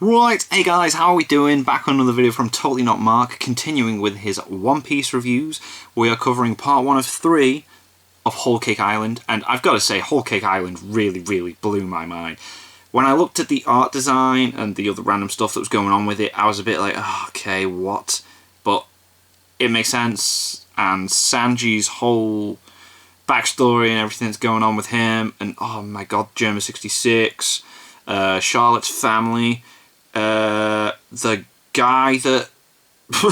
Right, hey guys, how are we doing? Back on another video from Totally Not Mark, continuing with his One Piece reviews. We are covering part 1 of 3 of Whole Cake Island, and I've got to say, Whole Cake Island really blew my mind. When I looked at the art design and the other random stuff that was going on with it, I was a bit like, oh, okay, what? But it makes sense, and Sanji's whole backstory and everything that's going on with him, and oh my god, Germa 66, Charlotte's family. The guy that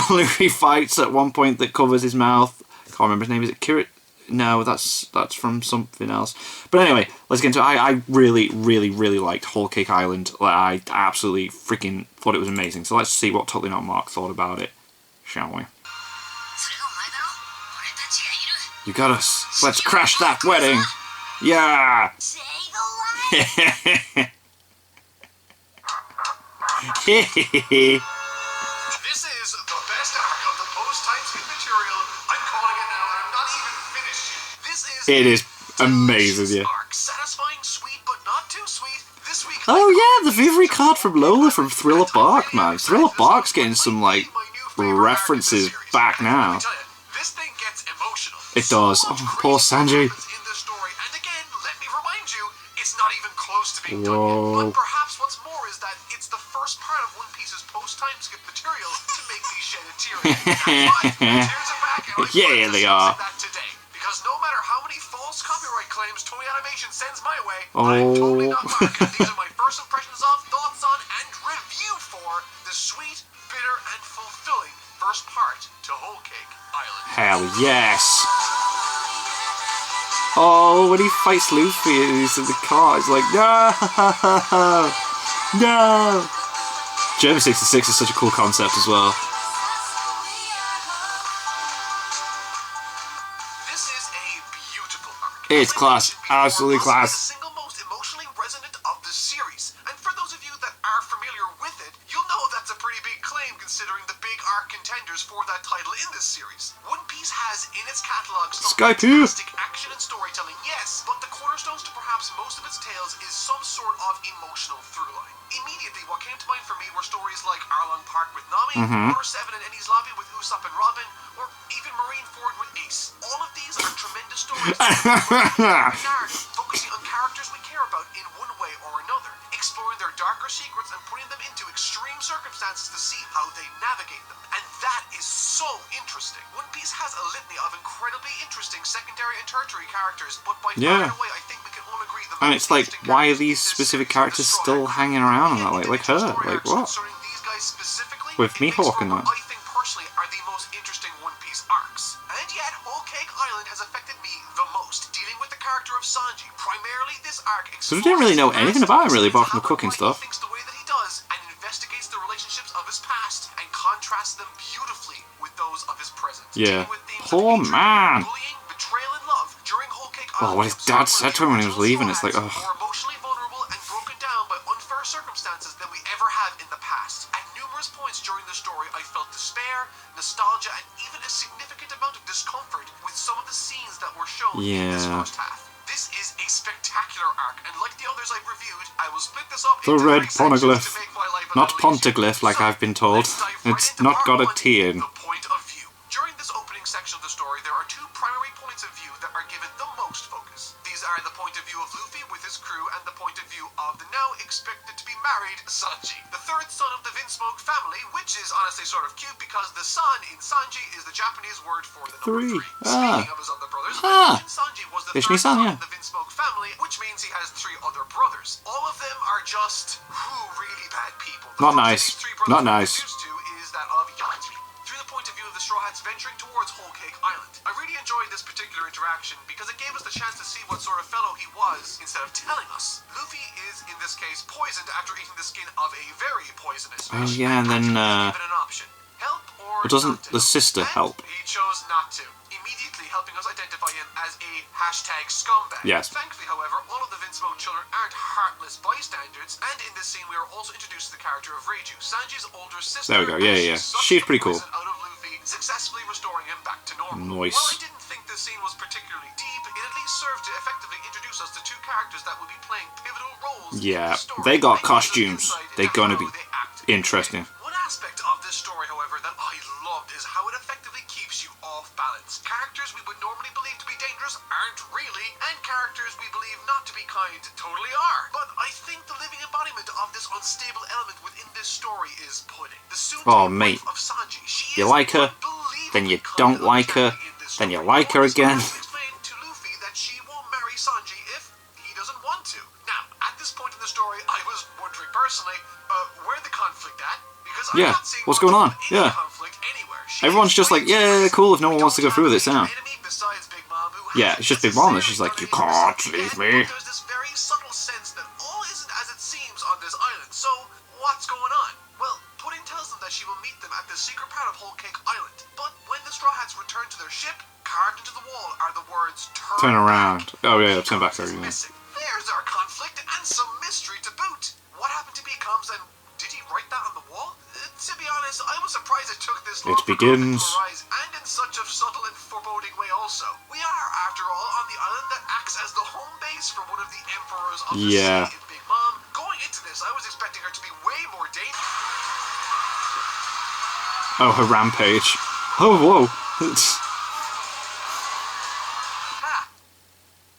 Luffy fights at one point that covers his mouth. Can't remember his name. Is it Kirit? No, that's from something else. But anyway, let's get into it. I really liked Whole Cake Island. I absolutely freaking thought it was amazing. So let's see what Totally Not Mark thought about it, shall we? You got us. Let's crash that wedding. Yeah. This is the best arc of the post-time skip material. I'm calling it now, and I'm not even finished yet. This is it is amazing, yeah. Arc. Satisfying, sweet, but not too sweet. This week, oh yeah, the Vivery card from Lola from Thriller Bark, man. Thriller Bark's getting some like references back now. This thing gets emotional. It does. Oh, poor Sanji. It's not even close to being done yet. But perhaps what's more is that it's the first part of One Piece's post-time skip material to make me shed a tear. Tears are back, and yeah, they are. That today. Because no matter how many false copyright claims Toei Animation sends my way, I'm totally not Mark. These are my first impressions of, thoughts on, and review for the sweet, bitter, and fulfilling first part to Whole Cake Island. Hell yes. Oh, when he fights Luffy and he's in the car, it's like, no! No! Germa 66 is such a cool concept as well. This is a beautiful arc. It's class. Absolutely class. The single most emotionally resonant of the series. And for those of you that are familiar with it, you'll know that's a pretty big claim considering the big arc contenders for that title in this series. One Piece has in its catalogue some fantastic action and storytelling, yes, but the cornerstones to perhaps most of its tales is some sort of emotional through line. Immediately, what came to mind for me were stories like Arlong Park with Nami, Water 7 and Enies Lobby with Usopp and Robin, or even Marineford with Ace. All of these are tremendous stories focusing on characters we care about in one way or another, exploring their darker secrets and putting them into extreme circumstances to see how they navigate them. And that is so interesting. One Piece has a litany of incredibly interesting secondary and tertiary characters, but by far and away, I think we can all agree the and it's like, why are these specific characters still hanging around in that way? Like her, like what? With Mihawk and that. I think personally are the most interesting One Piece arcs. And yet, Whole Cake Island has affected me the most, dealing with the character of Sanji. Primarily, this arc because we didn't really know anything about him really, apart from the cooking stuff. He thinks the way that he does, and investigates the relationships of his past, and contrasts them beautifully with those of his present. Yeah. Poor man. Bullying, betrayal, and love during Whole Cake Oh, Island. what his dad said to him when he was leaving, it's like, oh. More emotionally vulnerable and broken down by unfair circumstances than we ever have in the past. At numerous points during the story, I felt despair, nostalgia, and even a significant amount of discomfort with some of the scenes that were shown in this first half. This is a spectacular arc, and like the others I've reviewed, I will split this up the into red poneglyph, to make my life not ponteglyph like I've been told. It's not got a T in. The point of view. During this opening section of the story, there are two primary points of view that are given the most focus. These are the point of view of Luffy with his crew and the point of view of the now expected to be married Sanji, the third son of the Vinsmoke family, which is honestly sort of cute because the son in Sanji is the Japanese word for the number 3. Speaking of his other brothers, Sanji was the third son of the Vinsmoke family, which means he has 3 other brothers. All of them are just really bad people. Not nice. Not nice. Used to is that of Yanti. Through the point of view of the Straw Hats venturing towards Whole Cake Island. I really enjoyed this particular interaction because it gave us the chance to see what sort of fellow he was instead of telling us. Luffy is, in this case, poisoned after eating the skin of a very poisonous fish. Oh yeah, and then given an option. Help or but doesn't not the sister help? He chose not to, immediately helping us identify him as a #scumbag. Yes. Thankfully, however, all of the Vinsmoke children aren't heartless bystanders, and in this scene we are also introduced to the character of Reiju, Sanji's older sister. There we go, yeah. She's pretty cool. Out of Luffy, successfully restoring him back to normal. Nice. While I didn't think this scene was particularly deep, it at least served to effectively introduce us to 2 characters that will be playing pivotal roles. Yeah, they got costumes. They're gonna be interesting. One aspect of this story, however, that I loved is how it effectively keeps you off balance. Characters we would normally believe to be dangerous aren't really, and characters we believe not to be kind totally are. But I think the living embodiment of this unstable element within this story is Pudding. The Oh, mate. of Sanji. She You is like her, then you don't like her, then you like her again. Explain to Luffy that she won't marry Sanji if he doesn't want to. Now, at this point in the story, I was wondering personally, where the conflict at? Because I'm Yeah, not seeing what's much going on? of any Yeah. conflict anywhere. Everyone's just like, yeah, cool if no one wants to go through with it now. Yeah, it's just Big Mom that's just like, you can't leave me. There's this very subtle sense that all isn't as it seems on this island. So, what's going on? Well, Pudding tells them that she will meet them at the secret part of Whole Cake Island. But when the Straw Hats return to their ship, carved into the wall are the words Turn around. Oh yeah, turn back. Sorry. Missing. There's our conflict and some mystery to boot. What happened to Becomes, and did he write that on the wall? To be honest, I was surprised it took this long It begins. for conflict to arise, and in such a subtle and foreboding way also. We are, after all, on the island that acts as the home base for one of the emperors of the sea in Big Mom. Going into this, I was expecting her to be way more dangerous. Oh, her rampage. Oh, whoa.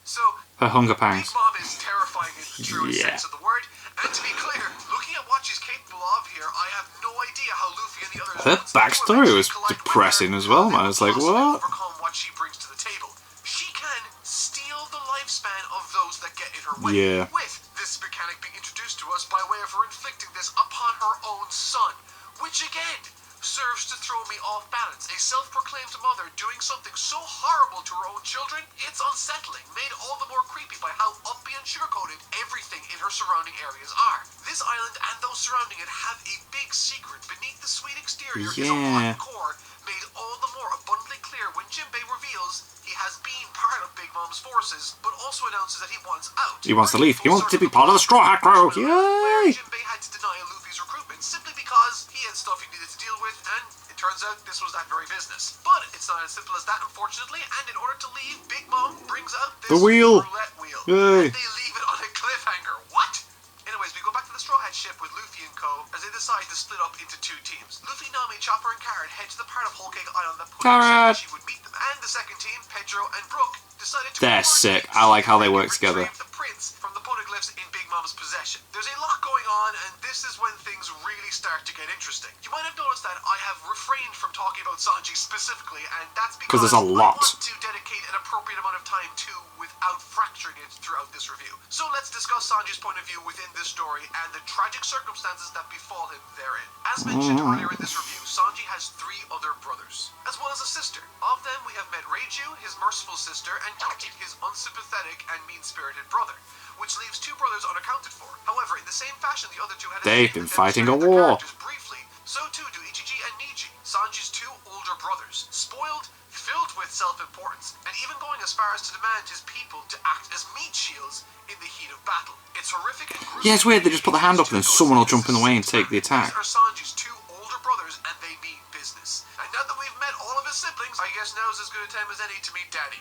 So, Her hunger Big pangs. Mom is terrifying in the truest Yeah. sense of the word. And to be clear, looking at what she's capable of here, I have no idea how Luffy and the others Her once they backstory do was eventually collide with depressing her, as well, how man. they It's like, will possibly what? overcome what she brings to the table. She can steal the lifespan of those that get in her way. Yeah. With this mechanic being introduced to us by way of her inflicting this upon her own son, which again serves to throw me off balance. A self-proclaimed mother doing something so horrible to her own children, it's unsettling, made all the more creepy by how uppy and sugar-coated everything in her surrounding areas are. This island and those surrounding it have a big secret beneath the sweet exterior is a rotten core made all the more abundantly clear when Jinbei reveals he has been part of Big Mom's forces, but also announces that he wants out. He wants to leave. He wants to be part of the Straw Hat Crew. Yay! Jinbei had to deny Luffy's recruitment simply because he had stuff he needed to deal with, and it turns out this was that very business. But it's not as simple as that, unfortunately, and in order to leave, Big Mom brings out this The wheel. roulette wheel. Yay. And they leave it on a cliffhanger. What? Anyways, we go back to the Straw Hat ship with Luffy and co. as they decide to split up into two teams. Luffy, Nami, Chopper, and Carrot head to the part of Whole Cake Island that Carrot. she would meet them, and the second team, Pedro and Brook, decided to They're sick. I like how they work together. retrieve the prints from the poneglyphs in Big Mom's possession. There's a lot going on, and this is when things really start to get interesting. You might have noticed that I have refrained from talking about Sanji specifically, and that's because there's a lot. I want to dedicate an appropriate amount of time to without fracturing it throughout this review. So let's discuss Sanji's point of view within this story and the tragic circumstances that befall him therein. As mentioned earlier in this review, Sanji has 3 other brothers, as well as a sister. Of them, we have met Reiju, his merciful sister, and Yuki, his unsympathetic and mean-spirited brother, which leaves 2 brothers unaccounted for. However, in the same fashion the other 2 had They've escaped been and fighting a demonstrated their war. characters briefly, so too do Ichiji and Niji, Sanji's 2 older brothers, spoiled, filled with self-importance, and even going as far as to demand his people to act as meat shields in the heat of battle. It's horrific and gruesome. Yeah, it's weird. They just put the hand up and then someone will jump in the way and take the attack. These are Sanji's 2 older brothers, and they mean business. And now that we've met all of his siblings, I guess now's as good a time as any to meet Daddy.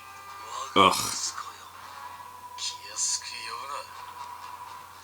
Ugh.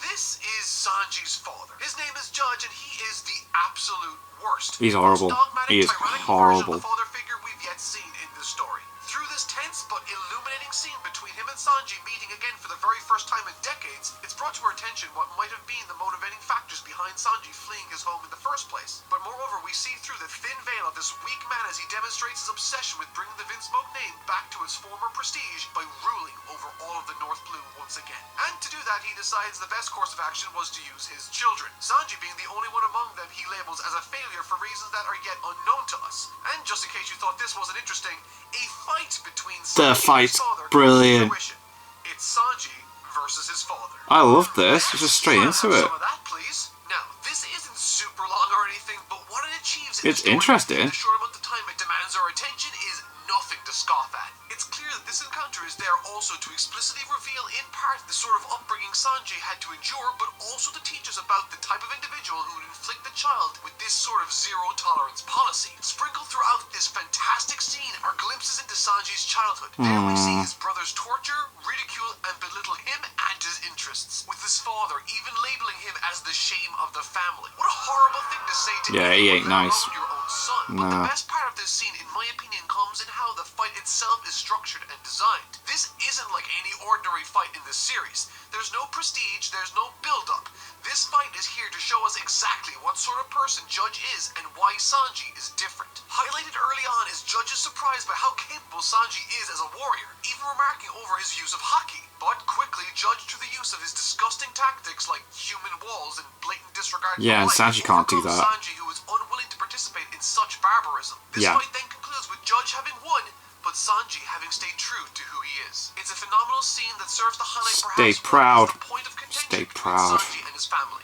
This is Sanji's father. His name is Judge, and he is the absolute worst. He's horrible. Most dogmatic, He is tyrannical horrible. version of the father figure we've yet seen in this story. Through this tense but illuminating scene between him and Sanji meeting again for the very first time in decades, it's brought to our attention what might have been the motivating factors behind Sanji fleeing his home in the first place. But moreover, we see through the thin veil of this weak man as he demonstrates his obsession with bringing the Vinsmoke name back to its former prestige by ruling over all of the North Blue once again. And to do that, he decides the best course of action was to use his children. Sanji being the only one among them he labels as a failure for reasons that are yet unknown to us. And just in case you thought this wasn't interesting, a fight between The Sanji and fight's his father brilliant. comes to fruition. It's Sanji versus his father. I love this. It's just straight Let's into have it. some of that, please. Now, this isn't super long or anything, but what it achieves in It's the story interesting. in the short amount of time it demands our attention is nothing to scoff at. It's clear that this encounter is there also to explicitly reveal in part the sort of upbringing Sanji had to endure, but also to teach us about the type of individual who would inflict the child with this sort of zero-tolerance policy. Sprinkled throughout this fantastic scene are glimpses into Sanji's childhood. There we see his brothers torture, ridicule, and belittle him and his interests, with his father even labeling him as the shame of the family. What a horrible thing to say to Yeah, he ain't anyone, let nice. alone your own son. But the Nah. best part of this scene, in my opinion, comes in how the fight itself is structured and designed. This isn't like any ordinary fight in this series. There's no prestige, there's no build-up. This fight is here to show us exactly what sort of person Judge is and why Sanji is different. Highlighted early on is Judge's surprise by how capable Sanji is as a warrior, even remarking over his use of haki. But quickly, Judge, through the use of his disgusting tactics like human walls and blatant disregard for Yeah, and life, Sanji can't do overcomes that. Sanji, who is unwilling to participate in such barbarism. This Yeah. fight then concludes with Judge having won, but Sanji having stayed true to who he is. It's a phenomenal scene that serves to highlight Stay perhaps proud. what is the point of contention Stay between proud. Sanji and his family,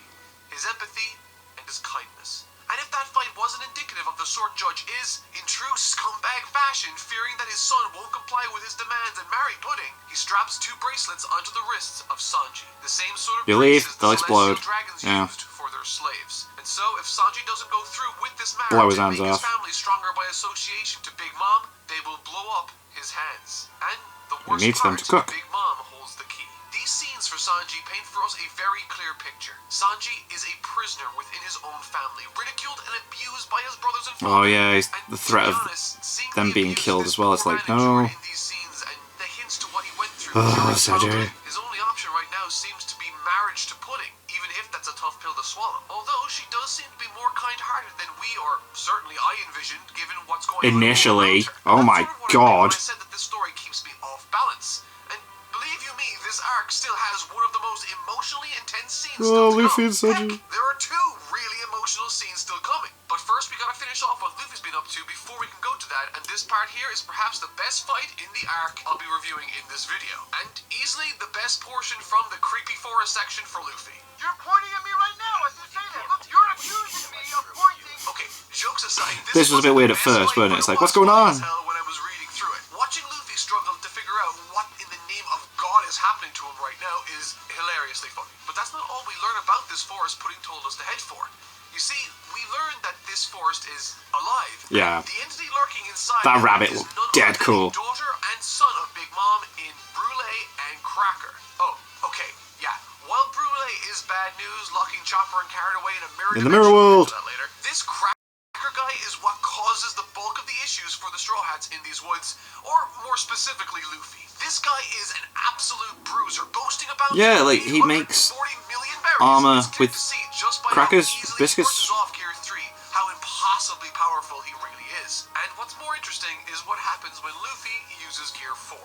his empathy and his kindness. And if that fight wasn't indicative of the sort Judge is, in true scumbag fashion, fearing that his son won't comply with his demands and marry Pudding, he straps 2 bracelets onto the wrists of Sanji. The same sort of Believe bracelets they'll the Celestial explode. Dragons Yeah. used for their slaves. And so, if Sanji doesn't go through with this marriage Blow his and hands make off. his family stronger by association to Big Mom, they will blow up his hands. And the worst needs them part, to cook. Big Mom holds the key. These scenes for Sanji paint for us a very clear picture. Sanji is a prisoner within his own family, ridiculed and abused by his brothers and father. Oh yeah, And the to threat be of honest, seeing them the being abuse killed this as well, it's poor like, man no. endured in these scenes and the hints to what he went through Oh, during his Sanji. childhood, his only option right now seems to be marriage to Pudding, even if that's a tough pill to swallow. Although she does seem to be more kind-hearted than we, or certainly I envisioned, given what's going Initially. on. Oh my That's sort of what I meant God. when I said that this story keeps me off balance. And believe you me, this arc still has one of the most emotionally intense scenes Oh, still to Luffy come. and Sanji. Heck, there are 2 really emotional scenes still coming. But first, we gotta finish off what Luffy's been up to before we can go to that, and this part here is perhaps the best fight in the arc I'll be reviewing in this video. And easily the best portion from the creepy forest section for Luffy. You're pointing at me right now as you say that. Look, you're accusing me of pointing. Okay, jokes aside, This was a bit weird at first, wasn't it? It's like, what's going on? When I was reading through it, watching Luffy struggle to figure out what in the name of God is happening to him right now is hilariously funny. But that's not all we learn about this forest Pudding told us to head for. You see, we learned that this forest is alive. Yeah. The entity lurking inside That it rabbit is looked none dead other than cool. the daughter and son of Big Mom in Brûlé and Cracker. Oh, okay, yeah. While Brûlé is bad news, locking Chopper and Carrot away in a mirror In the mirror dimension, we'll world. get to that later. This Cracker guy is what causes the bulk of the issues for the Straw Hats in these woods, or more specifically Luffy. This guy is an absolute bruiser, boasting about Yeah, like, he makes 40 million berries. armor It's clear with to see just by crackers, how easily biscuits. He brushes off Gear 3, how impossibly powerful he really is. And what's more interesting is what happens when Luffy uses Gear 4.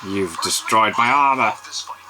You've destroyed my armor.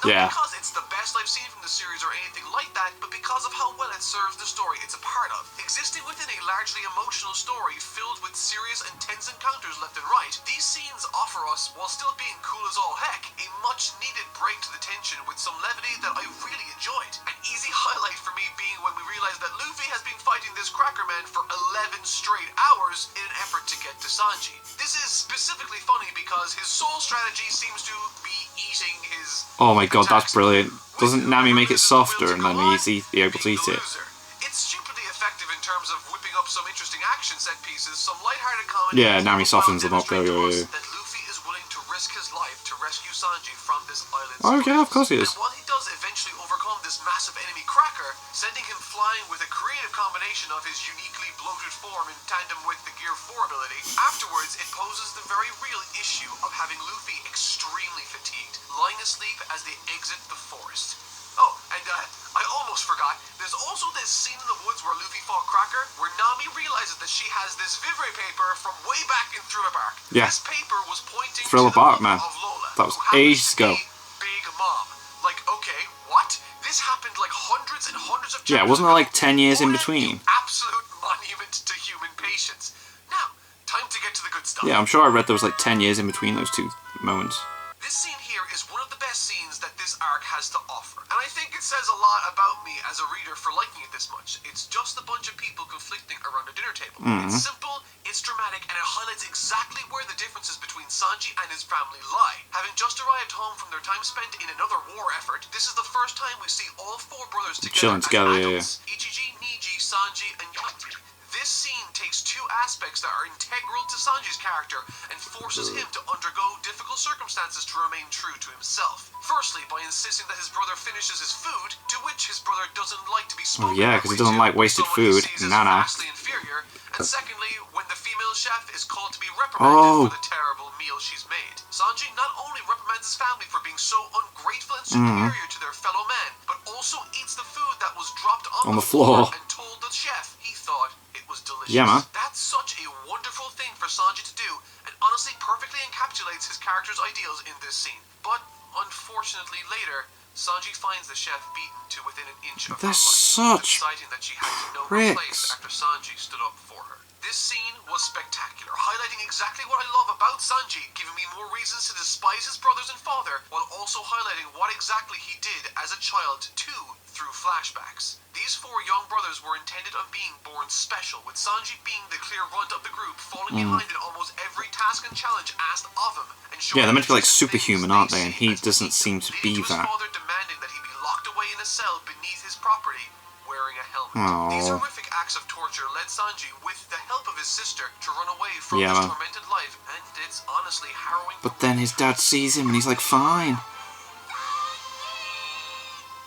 Not Yeah. because it's the best I've seen from the series or anything like that, but because of how well it serves the story it's a part of. Existing within a largely emotional story filled with serious and tense encounters left and right, these scenes offer us, while still being cool as all heck, a much needed break to the tension with some levity that I really enjoyed. An easy highlight for me being when we realized that Luffy has been fighting this Cracker Man for 11 straight hours in an effort to get to Sanji. This is specifically funny because his sole strategy seems to be eating his... Oh my God, that's attacks brilliant. Doesn't Nami make it loses the will softer to and go then on, he's able to being eat the it? loser. It's stupidly effective in terms of whipping up some interesting action set pieces, some lighthearted comedy. Yeah, and Nami overall softens them up, demonstrate to yeah, us yeah. that Luffy is willing to risk his life to rescue Sanji from this island. Oh, yeah, of course he is. And while he does eventually overcome this massive enemy Cracker, sending him flying with a creative combination of his uniquely bloated form in tandem with the Gear 4 ability, afterwards it poses the very real issue of having Luffy extremely fatigued, lying asleep as they exit the forest. Oh, and I almost forgot, there's also this scene in the woods where Luffy fought Cracker, where Nami realizes that she has this Vivre paper from way back in Thriller Bark. Yeah. This paper was pointing Thriller to the Bark, mother man. of Lola, That was who happens ages to ago. be Big Mom. Like, okay, what? This happened like hundreds and hundreds of Yeah, chapters wasn't there ago. like 10 years in What between? an absolute monument to human patience. Now, time to get to the good stuff. Yeah, I'm sure I read there was like 10 years in between those 2 moments. This scene here is one of the best scenes that this arc has to offer, and I think it says a lot about me as a reader for liking it this much. It's just a bunch of people conflicting around a dinner table. It's simple, it's dramatic, and it highlights exactly where the differences between Sanji and his family lie. Having just arrived home from their time spent in another war effort, this is the first time we see all 4 brothers together Chilling together, as yeah, adults. Ichiji, Niji, Sanji, and Yati. This scene takes two aspects that are integral to Sanji's character and forces him to undergo difficult circumstances to remain true to himself. Firstly, by insisting that his brother finishes his food, to which his brother doesn't like to be spoken yeah, because he doesn't like wasted food. vastly inferior. And secondly, when the female chef is called to be reprimanded for the terrible meal she's made. Sanji not only reprimands his family for being so ungrateful and superior to their fellow man, but also eats the food that was dropped on the floor and told the chef he thought it was delicious. Yeah, man. That's such a wonderful thing for Sanji to do, and honestly perfectly encapsulates his character's ideals in this scene. But unfortunately later, Sanji finds the chef beaten to within an inch of her life, such deciding that she had to know her place pricks. after Sanji stood up for her. This scene was spectacular, highlighting exactly what I love about Sanji, giving me more reasons to despise his brothers and father, while also highlighting what exactly he did as a child too through flashbacks. These four young brothers were intended on being born special, with Sanji being the clear runt of the group, falling behind in almost every task and challenge asked of him. And Yeah, they're meant to be like superhuman, aren't they? And he doesn't seem to be that. His father demanding that he be locked away in a cell beneath his property, wearing a helmet. Aww. These horrific acts of torture led Sanji, with the help of his sister, to run away from his tormented life, and it's honestly harrowing. But then his dad sees him and he's like, fine.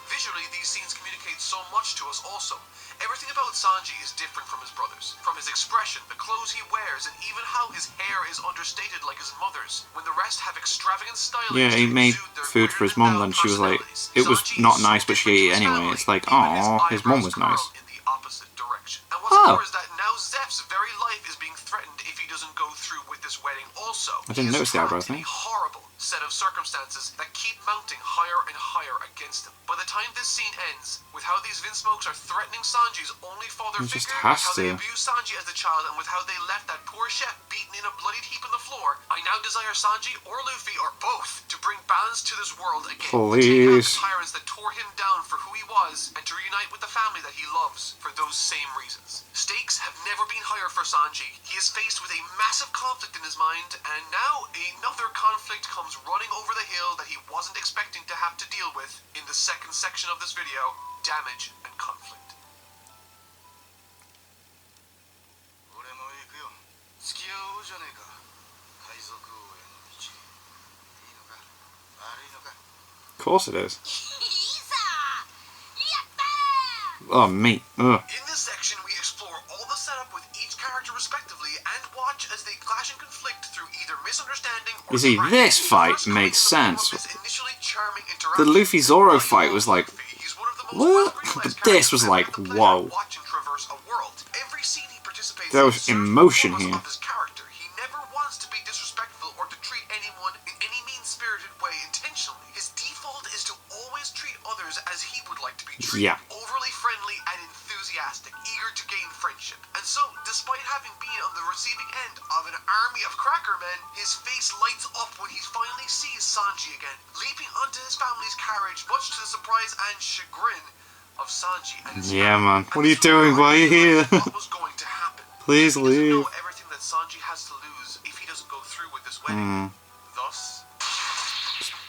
Visually, these scenes communicate so much to us also. Everything about Sanji is different from his brothers. From his expression, the clothes he wears, and even how his hair is understated like his mother's. When the rest have extravagant styling. Yeah, he made food for his mom, then she was like, it was not nice, but she ate it anyway. It's like, oh, his mom was nice. In the opposite direction. And what's more is that now Zeph's very life is being threatened if he doesn't go through with this wedding also. I didn't notice the eyebrows thing. A horrible set of circumstances that keep mounting higher and higher against him. By the time this scene ends, with how these Vinsmokes are threatening Sanji's only father He just figure, has with how they to. abuse Sanji as a child, and with how they left that poor chef beaten in a bloodied heap on the floor, I now desire Sanji or Luffy or both to bring balance to this world again. Please. To take out the tyrants that tore him down for who he was, and to reunite with the family that he loves for those same reasons. Stakes have never been higher for Sanji. He is faced with a massive conflict in his mind, and now another conflict comes running over the hill that he wasn't expecting to have to deal with in the second section of this video: damage and conflict. Of course it is. Oh, mate. Ugh. In this section, we explore all the setup with each character respectively and watch as they clash and conflict through either misunderstanding or You see, tragedy. this fight First makes coming in the sense. form of this initially charming The interaction. Luffy Zoro fight was like, He's one of the most what? well-realized But this was characters like, I've had the pleasure whoa. of watching traverse a world. Every scene he participates There in was serves the emotion purpose here. of his character. He never wants to be disrespectful or to treat anyone in any mean-spirited way intentionally. His default is to always treat others as he would like to be treated. Yeah. Overly friendly and enthusiastic, eager to gain friendship. And so, despite having been on the receiving end of an army of cracker men, his face lights up when he finally sees Sanji again, leaping onto his family's carriage, much to the surprise and chagrin of Sanji and his Yeah, family. man. What are you doing? Why are you here? What was going to happen? Please He doesn't leave. know everything that Sanji has to lose if he doesn't go through with this wedding. Thus,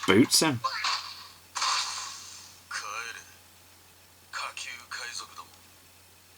Boots him.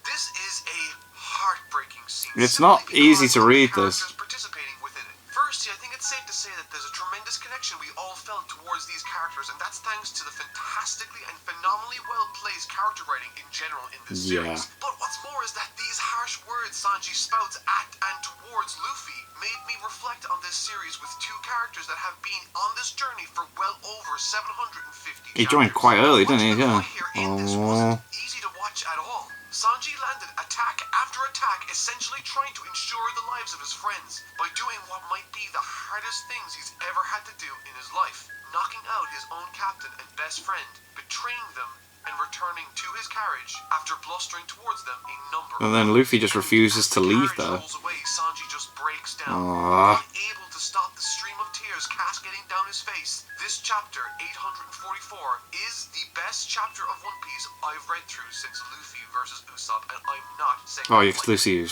this is a heartbreaking scene. It's not simply easy because to of the read this. characters participating within it. Firstly, I think it's safe to say that there's a tremendous connection we all felt towards these characters, and that's thanks to the fantastically and phenomenally well-placed character writing in general in this series. But what's more is that these harsh words Sanji spouts at and towards Luffy made me reflect on this series with two characters that have been on this journey for well over 750 He joined quite early, didn't he? Yeah. in this wasn't easy to watch at all. Sanji landed attack after attack, essentially trying to ensure the lives of his friends by doing what might be the hardest things he's ever had to do in his life: knocking out his own captain and best friend, betraying them, and returning to his carriage after blustering towards them a number And then Luffy just refuses to leave there. there. Away, Sanji just breaks down, Aww. unable to stop the stream of tears cascading down his face. This chapter, 844, is the best chapter of One Piece I've read through since Luffy versus Usopp, and I'm not saying Oh, yeah, 'cause Lucy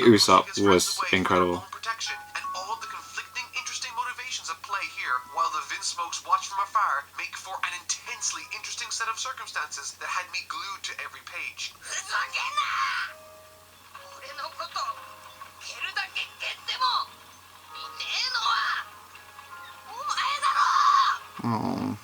Usopp was incredible. Protection, and all the conflicting, interesting motivations at play here, while the Vinsmokes watch from afar, make for an intensely interesting set of circumstances that had me glued to every page. Oh.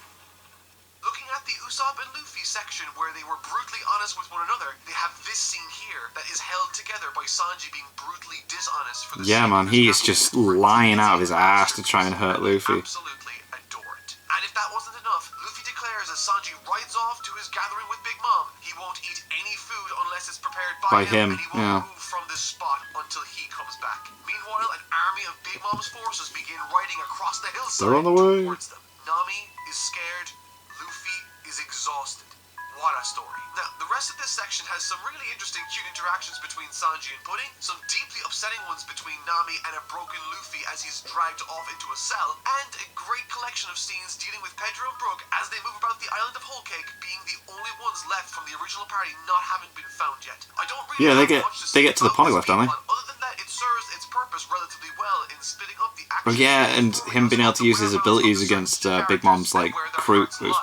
Looking at the Usopp and Luffy section where they were brutally honest with one another, they have this scene here that is held together by Sanji being brutally dishonest for the Yeah, sake man, of his he is family. just lying out of his ass to try and hurt I Luffy. absolutely adore it. And if that wasn't enough, Luffy declares as Sanji rides off to his gathering with Big Mom, he won't eat any food unless it's prepared by him, and he won't move from this spot until he comes back. Meanwhile, an army of Big Mom's forces begin riding across the hillside They're on the way. towards them. Nami is scared, Luffy is exhausted. What a story. Now, the rest of this section has some really interesting, cute interactions between Sanji and Pudding, some deeply upsetting ones between Nami and a broken Luffy as he's dragged off into a cell, and a great collection of scenes dealing with Pedro and Brook as they move about the island of Whole Cake, being the only ones left from the original party not having been found yet. I don't really Yeah, have they much to say get to the about polyglot, this don't they? plot, other than that it serves its purpose relatively well in splitting up the action. Well, yeah, and him being able to use his abilities against Big Mom's like crew was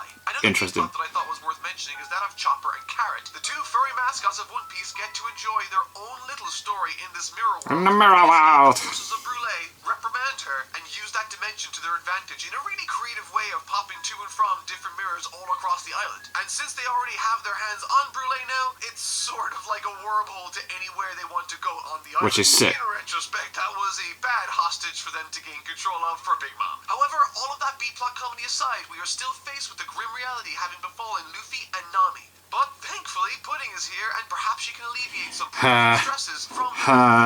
interesting. That I thought was worth mentioning is that of Chopper and Carrot. The two furry mascots of One Piece get to enjoy their own little story in this mirror world. In the mirror world. The forces of Brûlée reprimand her and use that dimension to their advantage in a really creative way of popping to and from different mirrors all across the island. And since they already have their hands on Brûlée now, it's sort of like a wormhole to anywhere they want to go on the island. Which is sick. In retrospect, that was a bad hostage for them to gain control of for Big Mom. However, all of that B-plot comedy aside, we are still faced with the grim reality having befallen Luffy and Nami. But thankfully, Pudding is here, and perhaps she can alleviate some stresses from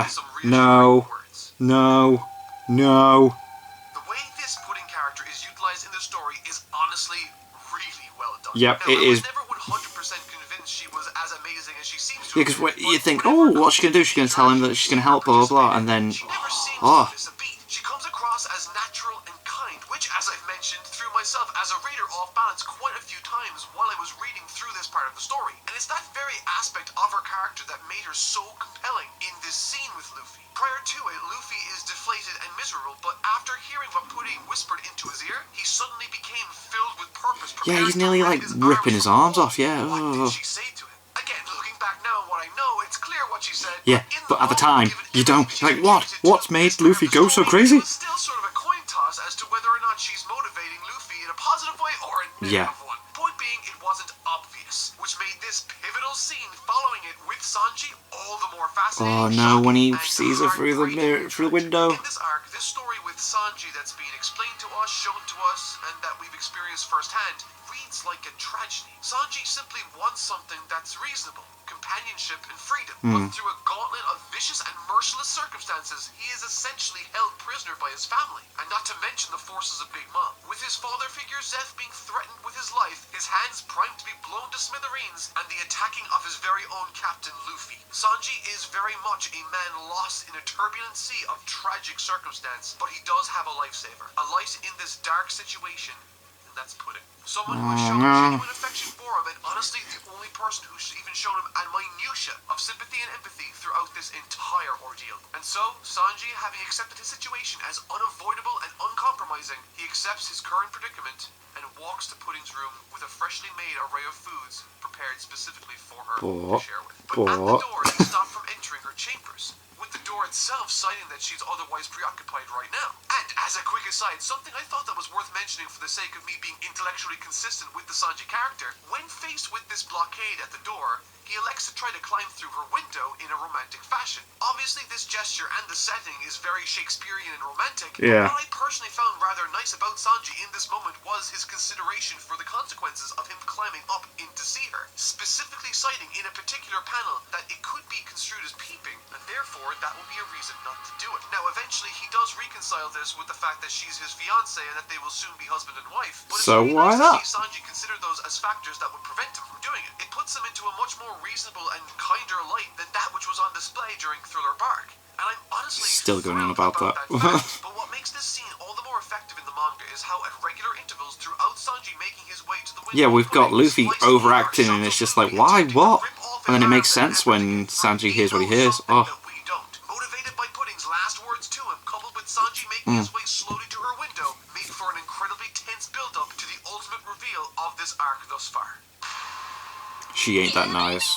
some reassuring words. No. The way this Pudding character is utilized in the story is honestly really well done. Yep, now, it I was is. never 100% convinced she was as amazing as she seems to. Yeah, because you think, oh, what's she gonna do? She's gonna tell him that she's gonna help, blah blah blah, and then, She never seems oh, to miss a beat. She comes across as natural and kind, which, as I've mentioned, threw myself as a reader off balance quite a few times while I was reading through this part of the story. And it's that very aspect of her character that made her so compelling in this scene with Luffy. Prior to it, Luffy is deflated and miserable, but after hearing what Pudding whispered into his ear, he suddenly became filled with purpose. yeah, he's prepared to nearly rip like ripping his arms off. Yeah. What Oh. did she say to him? Again, looking back now on what I know, it's clear what she said. Yeah, in but at the moment, time, given you don't. everything Like, she what? used it to, What's made this part of Luffy the go so story, crazy? It's still sort of a coin toss as to whether or not she's motivating Luffy in a positive way or a negative one. Point being, it wasn't obvious, which made this pivotal scene following it with Sanji all the more fascinating. Oh no, when he shocking, and sees her through the mirror, through the window. in this arc, this story with Sanji that's being explained to us, shown to us, and that we've experienced firsthand, reads like a tragedy. Sanji simply wants something that's reasonable, companionship and freedom, but through a gauntlet of vicious and merciless circumstances, he is essentially held prisoner by his family, and not to mention the forces of Big Mom. With his father figure Zeph being threatened with his life, his hands primed to be blown to smithereens, and the attacking of his very own captain Luffy. Sanji is very much a man lost in a turbulent sea of tragic circumstance, but he does have a lifesaver. A light in this dark situation, and that's Pudding. Someone who has shown genuine affection for him, and honestly the only person who's even shown him a minutiae of sympathy and empathy throughout this entire ordeal. And so, Sanji, having accepted his situation as unavoidable and uncompromising, he accepts his current predicament and walks to Pudding's room with a freshly made array of foods prepared specifically for her to share with. But at the door, he stopped from entering her chambers, with the door itself citing that she's otherwise preoccupied right now. And as a quick aside, something I thought that was worth mentioning for the sake of me being intellectually consistent with the Sanji character, when faced with this blockade at the door, he elects to try to climb through her window in a romantic fashion. Obviously, this gesture and the setting is very Shakespearean and romantic, Yeah. but what I personally found rather nice about Sanji in this moment was his consideration for the consequences of him climbing up in to see her, specifically citing in a particular panel that it could be construed as peeping, and therefore that would be a reason not to do it. Now, eventually, he does reconcile this with the fact that she's his fiancée and that they will soon be husband and wife, but it's So really why nice not? to see Sanji consider those as factors that would prevent him from doing it. It puts him into a much more reasonable and kinder light than that which was on display during Thriller Bark. And I'm honestly Still going on thrilled about that. fact. But what makes this scene all the more effective in the manga is how at regular intervals throughout Sanji making his way to the window, Yeah, we've got Pudding Luffy slices overacting, over and it's shots just of like, Luffy why, attempting to what? rip off And then it his makes arm sense and when everything. Sanji He hears what he knows hears. something Oh, that we don't. Motivated by Pudding's last words to him, coupled with Sanji making his way slowly to her window, made for an incredibly tense build-up to the ultimate reveal of this arc thus far. she ain't that nice.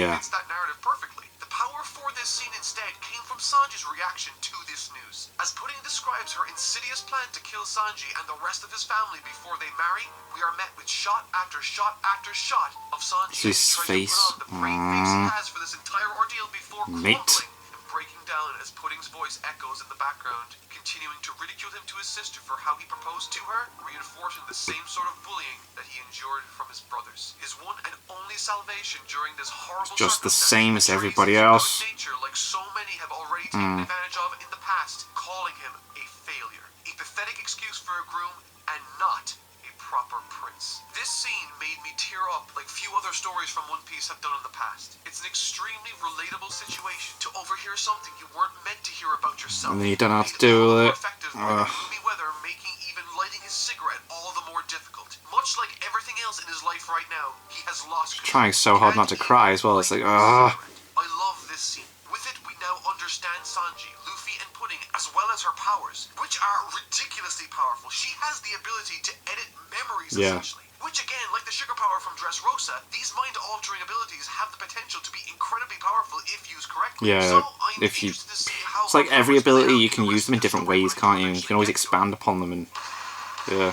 Yeah. fits that narrative perfectly. The power for this scene instead came from Sanji's reaction to this news. As Pudding describes her insidious plan to kill Sanji and the rest of his family before they marry, we are met with shot after shot after shot of Sanji His as he tries face. to put on the brave face he has for this entire ordeal before Mate. crumbling and breaking down as Pudding's voice echoes in the background, continuing to ridicule him to his sister for how he proposed to her, reinforcing the same sort of bullying that he endured from his brothers. His one and only salvation during this horrible Just the circumstance same as betrays everybody his else. good nature, like so many have already taken advantage of in the past, calling him a failure, a pathetic excuse for a groom, and not a proper prince. This scene made me tear up like few other stories from One Piece have done in the past. It's an extremely relatable situation to overhear something you weren't meant to hear about yourself. And then you don't have to Made do all the it. more effective by the gloomy weather, making even lighting his cigarette all the more difficult. Much like everything else in his life right now, he has lost control. Trying so hard not to cry as well. It's like, ugh. I love this scene. With it, we now understand Sanji, Luffy, and Pudding, as well as her powers, which are ridiculously powerful. She has the ability to edit memories, essentially. Which again, like the sugar power from Dressrosa, these mind-altering abilities have the potential to be incredibly powerful if used correctly. Yeah, So I'm if you... interested to see how It's like her every powers play ability, out you can the use them in rest of the different story ways, when can't you? we You can always eventually get to expand it. upon them and... Yeah.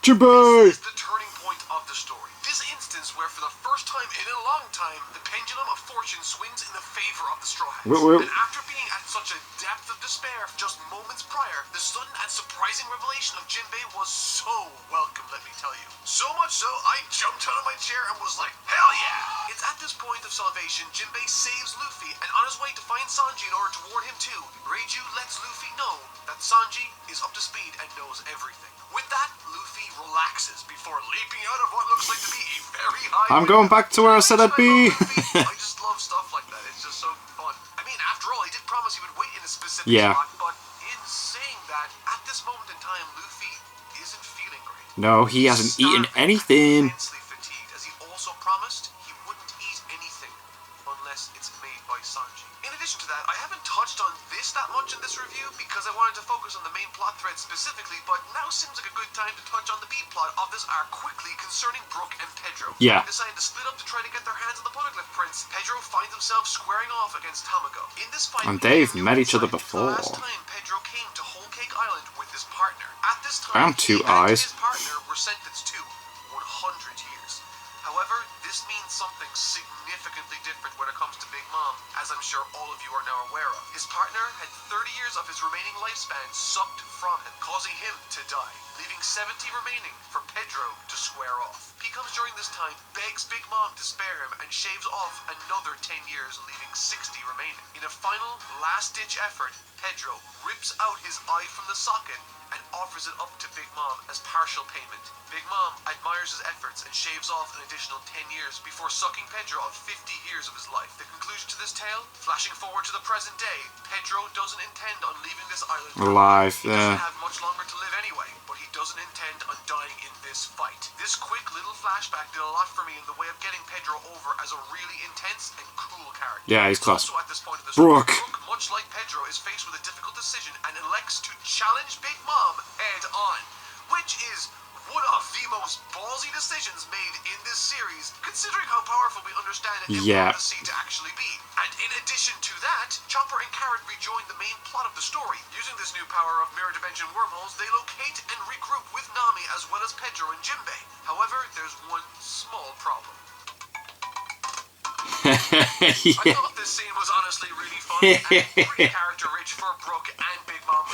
Jinbei! This is the turning point of the story. This instance where for the first time in a long time, the pendulum of fortune swings in the favor of the Straw Hats. And after being at such a depth of despair just moments prior, the sudden and surprising revelation of Jinbei was so welcome, let me tell you. So much so, I jumped out of my chair and was like, hell yeah! It's at this point of salvation, Jinbei saves Luffy, and on his way to find Sanji in order to warn him too, Reiju lets Luffy know that Sanji is up to speed and knows everything. With that, Luffy relaxes before leaping out of what looks like to be a very high... I'm going back to where I said I'd be! I just love stuff like that. It's just so fun. I mean, after all, he did promise he would wait in a specific spot, but in saying that, at this moment in time, Luffy isn't feeling great. No, he hasn't eaten anything. Immensely fatigued, as he also promised he wouldn't eat anything unless it's made by Sanji. In addition to that, I haven't touched on this that much in this review because I wanted to focus on the main plot thread specifically, but now seems like a good time to touch on the B-plot of this arc quickly concerning Brook and Pedro. Yeah. They decided to split up to try to get their hands on the Poneglyph Prince. Pedro finds himself squaring off against Tamago. In this fight, And they've met each other the before. last time Pedro came to Whole Cake Island with his partner. At this time, And two he and eyes. his partner were sentenced to 100 years. However, this means something significantly different when it comes to Big Mom, as I'm sure all of you are now aware of. His partner had 30 years of his remaining lifespan sucked from him, causing him to die, leaving 70 remaining for Pedro to square off. He comes during this time, begs Big Mom to spare him, and shaves off another 10 years, leaving 60 remaining. In a final, last-ditch effort, Pedro rips out his eye from the socket and offers it up to Big Mom as partial payment. Big Mom admires his efforts and shaves off an additional 10 years before sucking Pedro of 50 years of his life. The conclusion to this tale, flashing forward to the present day, Pedro doesn't intend on leaving this island Alive, He doesn't have much longer to live anyway, but he doesn't intend on dying in this fight. This quick little flashback did a lot for me in the way of getting Pedro over as a really intense and cool character. Yeah, he's class. Also at this point of the story, Brook. much like Pedro, is faced with a difficult decision and elects to challenge Big Mom head on, which is one of the most ballsy decisions made in this series, considering how powerful we understand it Yeah. the sea to actually be. And in addition to that, Chopper and Carrot rejoin the main plot of the story. Using this new power of mirror dimension wormholes, they locate and regroup with Nami as well as Pedro and Jinbei. However, there's one small problem. I thought this scene was honestly really fun and pretty character-rich for Brook and Big Mom.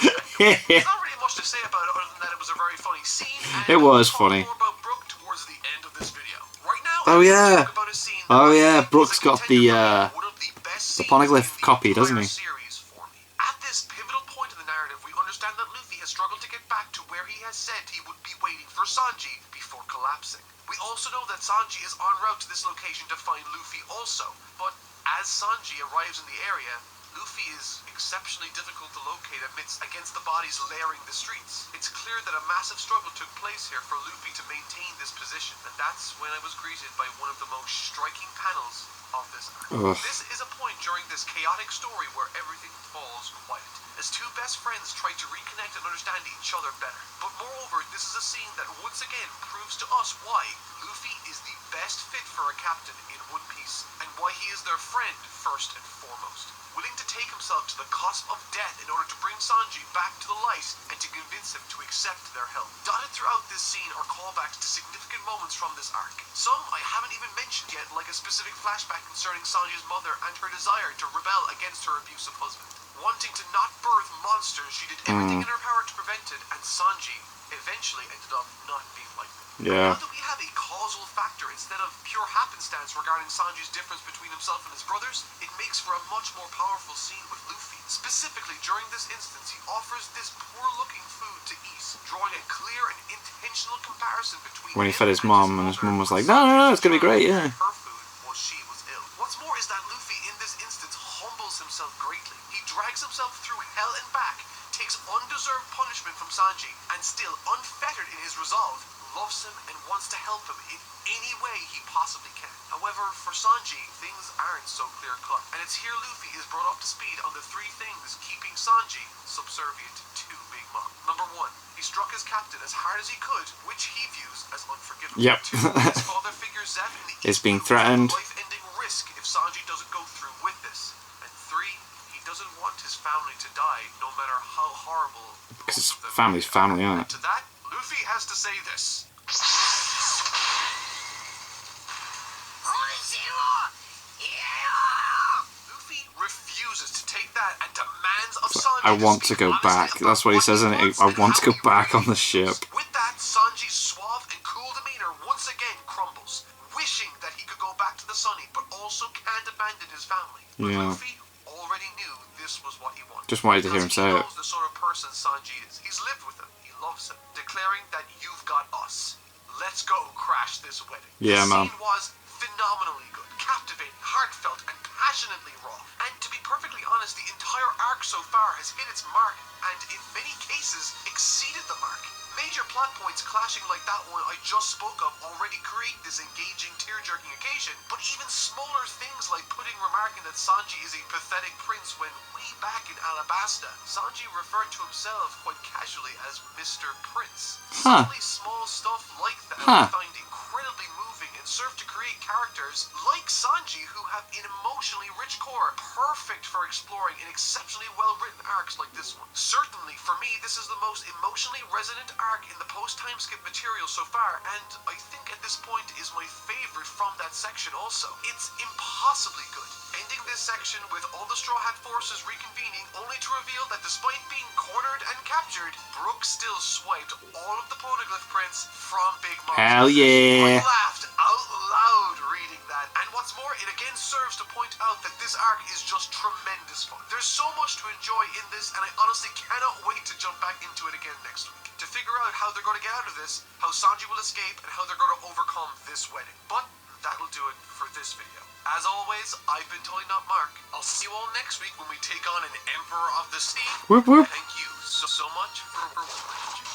There's not really much to say about it other than that it was a very funny scene. And It was I'll talk funny. more about Brook towards the end of this video. Right now, Oh, I'm yeah. gonna talk about a scene that Oh, I yeah, think Brook's is a got contender the, for one of the best the scenes Poneglyph in the copy, doesn't entire he? series for me. At this pivotal point in the narrative, we understand that Luffy has struggled to get back to where he has said he would be waiting for Sanji before collapsing. We also know that Sanji is en route to this location to find Luffy also, but as Sanji arrives in the area, Luffy is exceptionally difficult to locate against the bodies layering the streets. It's clear that a massive struggle took place here for Luffy to maintain this position, and that's when I was greeted by one of the most striking panels of this arc. This is a point during this chaotic story where everything falls quiet, as two best friends try to reconnect and understand each other better. But moreover, this is a scene that once again proves to us why Luffy is the best fit for a captain in One Piece, and why he is their friend first and foremost. Willing to take himself to the cusp of death in order to bring Sanji back to the light and to convince him to accept their help. Dotted throughout this scene are callbacks to significant moments from this arc. Some I haven't even mentioned yet, like a specific flashback concerning Sanji's mother and her desire to rebel against her abusive husband. Wanting to not birth monsters, she did everything in her power to prevent it, and Sanji eventually ended up not being like them. Yeah. Now that we have a causal factor instead of pure happenstance regarding Sanji's difference between himself and his brothers, it makes for a much more powerful scene with Luffy. Specifically, during this instance, he offers this poor-looking food to eat, drawing a clear and intentional comparison between When he him fed his mom, and his mom was like, no, it's gonna be great, yeah. her food while she was ill. What's more is that Luffy, in this instance, humbles himself greatly. He drags himself through hell and back, takes undeserved punishment from Sanji, and still unfettered in his resolve, loves him and wants to help him in any way he possibly can. However, for Sanji, things aren't so clear-cut, and it's here Luffy is brought up to speed on the three things keeping Sanji subservient to Big Mom. Number one, he struck his captain as hard as he could, which he views as unforgivable. Yep. Two, his father figure Zep in the Is East being Blue threatened. is a life-ending risk if Sanji doesn't go through with this. And three, he doesn't want his family to die, no matter how horrible. Because family's family, aren't it? To that, Luffy has to say this. Luffy refuses to take that and demands of Sanji I want to speak go honestly back. about That's what he says, he isn't it? wants I and want to how go he back on wants. the ship. With that, Sanji's suave and cool demeanor once again crumbles, wishing that he could go back to the Sunny, but also can't abandon his family. But Yeah. Luffy already knew this was what he wanted. Just wanted to hear him Because say he it. knows the sort of person Sanji is. He's lived with him. He loves him. Declaring that you've got us. Let's go crash this wedding. Yeah, the man. scene was phenomenally good, captivating, heartfelt, and passionately raw. And to be perfectly honest, the entire arc so far has hit its mark, and in many cases, exceeded the mark. Major plot points clashing like that one I just spoke of already create this engaging, tear-jerking occasion, but even smaller things like remarking that Sanji is a pathetic prince when way back in Alabasta, Sanji referred to himself quite casually as Mr. Prince. Huh. Silly small stuff like that Huh. I find incredibly moving and serve to create characters like Sanji who have an emotionally rich core, perfect for exploring in exceptionally well-written arcs like this one. Certainly, for me, this is the most emotionally resonant arc in the post-time skip material so far, and I think at this point is my favorite from that section also. It's impossibly good. Ending this section with all the Straw Hat forces reconvening, only to reveal that despite being cornered and captured, Brooke still swiped all of the poneglyph prints from Big Mom's Hell possession. yeah. I laughed out loud reading that, and what's more, it again serves to point out that this arc is just tremendous fun. There's so much to enjoy in this, and I honestly cannot wait to jump back into it again next week, to figure out how they're going to get out of this, how Sanji will escape, and how they're going to overcome this wedding. But that'll do it for this video. As always, I've been Totally Not Mark. I'll see you all next week when we take on an Emperor of the Sea. Whoop, whoop. Thank you so much for watching.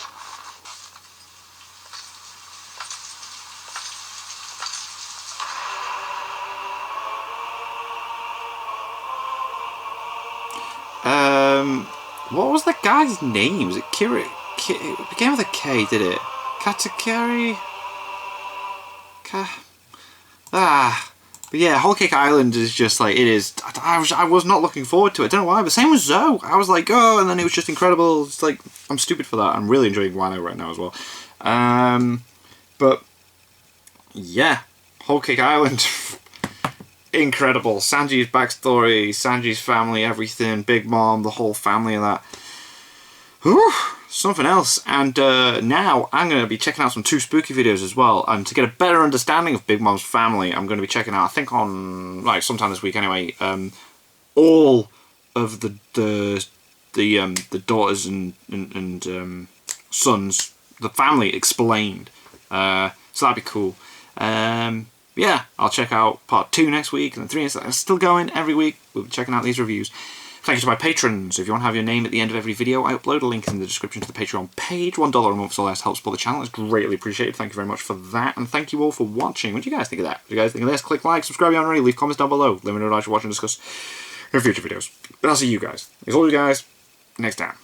What was the guy's name? Was it Kiri? It began with a K, did it? Katakari? But yeah, Whole Cake Island is just like, it is. I was not looking forward to it. I don't know why, but same with Zoe. I was like, oh, and then it was just incredible. It's like, I'm stupid for that. I'm really enjoying Wano right now as well. But yeah, Whole Cake Island. Incredible. Sanji's backstory, Sanji's family, everything, Big Mom, the whole family of that. Whew, something else. And now I'm going to be checking out some Too Spooky videos as well. And to get a better understanding of Big Mom's family, I'm going to be checking out, I think on, like, sometime this week anyway, all of the daughters and sons, the family explained. So that'd be cool. Yeah, I'll check out part 2 next week, and 3 is still going every week. We'll be checking out these reviews. Thank you to my patrons. If you want to have your name at the end of every video, I upload a link in the description to the Patreon page. $1 a month is all that helps support the channel. It's greatly appreciated. Thank you very much for that, and thank you all for watching. What do you guys think of that? What do you guys think of this? Click like, subscribe if you haven't already, leave comments down below. Let me know what you watch and discuss in future videos. But I'll see you guys, as always guys, next time.